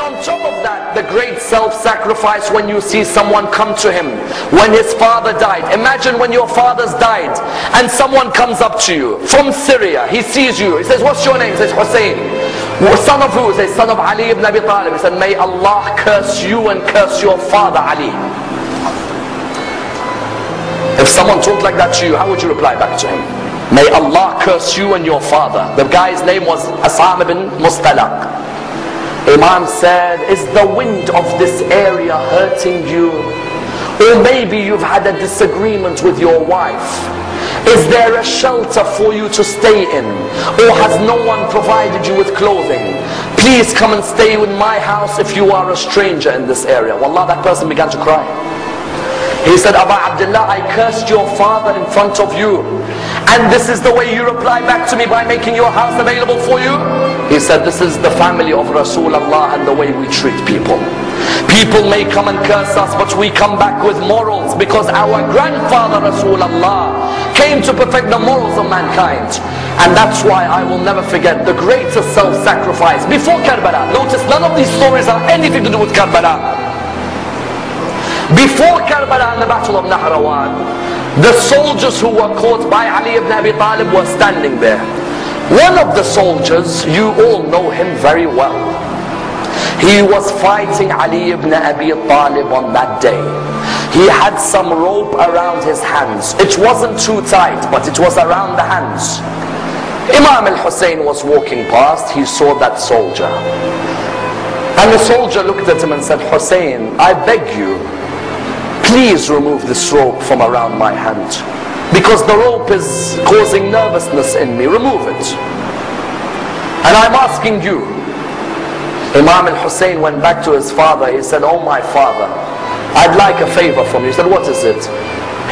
on top of that, the great self-sacrifice when you see someone come to him when his father died. Imagine when your father's died and someone comes up to you from Syria. He sees you. He says, what's your name? He says, Hussein. Son of who? He says, son of Ali ibn Abi Talib. He said, may Allah curse you and curse your father Ali. If someone talked like that to you, how would you reply back to him? May Allah curse you and your father. The guy's name was Asam ibn Mustalaq. Imam said, is the wind of this area hurting you? Or maybe you've had a disagreement with your wife. Is there a shelter for you to stay in? Or has no one provided you with clothing? Please come and stay in my house if you are a stranger in this area. Wallah, that person began to cry. He said, Aba Abdullah, I cursed your father in front of you. And this is the way you reply back to me by making your house available for you? He said, this is the family of Rasulullah and the way we treat people. People may come and curse us, but we come back with morals, because our grandfather Rasulullah came to perfect the morals of mankind. And that's why I will never forget the greatest self-sacrifice before Karbala. Notice none of these stories have anything to do with Karbala. Before Karbala and the battle of Nahrawan, the soldiers who were caught by Ali ibn Abi Talib were standing there. One of the soldiers, you all know him very well. He was fighting Ali ibn Abi Talib on that day. He had some rope around his hands. It wasn't too tight, but it was around the hands. Imam al-Hussein was walking past. He saw that soldier. And the soldier looked at him and said, Hussein, I beg you, please remove this rope from around my hand, because the rope is causing nervousness in me. Remove it. And I'm asking you. Imam al-Hussein went back to his father. He said, oh my father, I'd like a favor from you. He said, what is it?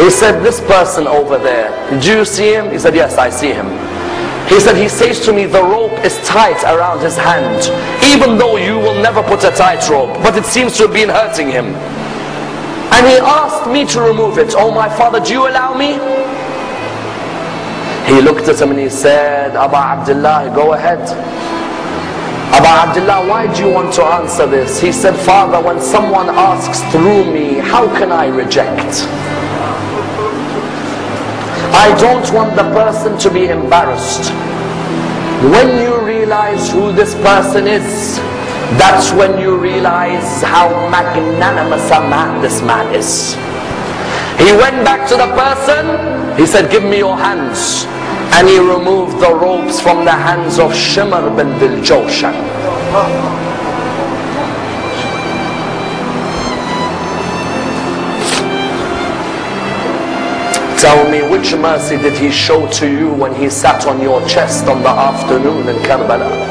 He said, this person over there, do you see him? He said, yes, I see him. He said, he says to me, the rope is tight around his hand, even though you will never put a tight rope, but it seems to have been hurting him. And he asked me to remove it. Oh my father, do you allow me? He looked at him and he said, Aba Abdullah, go ahead. Aba Abdullah, why do you want to answer this? He said, Father, when someone asks through me, how can I reject? I don't want the person to be embarrassed. When you realize who this person is, that's when you realize how magnanimous a man this man is. He went back to the person. He said, give me your hands. And he removed the ropes from the hands of Shimr bin Diljawshan. Tell me, which mercy did he show to you when he sat on your chest on the afternoon in Karbala?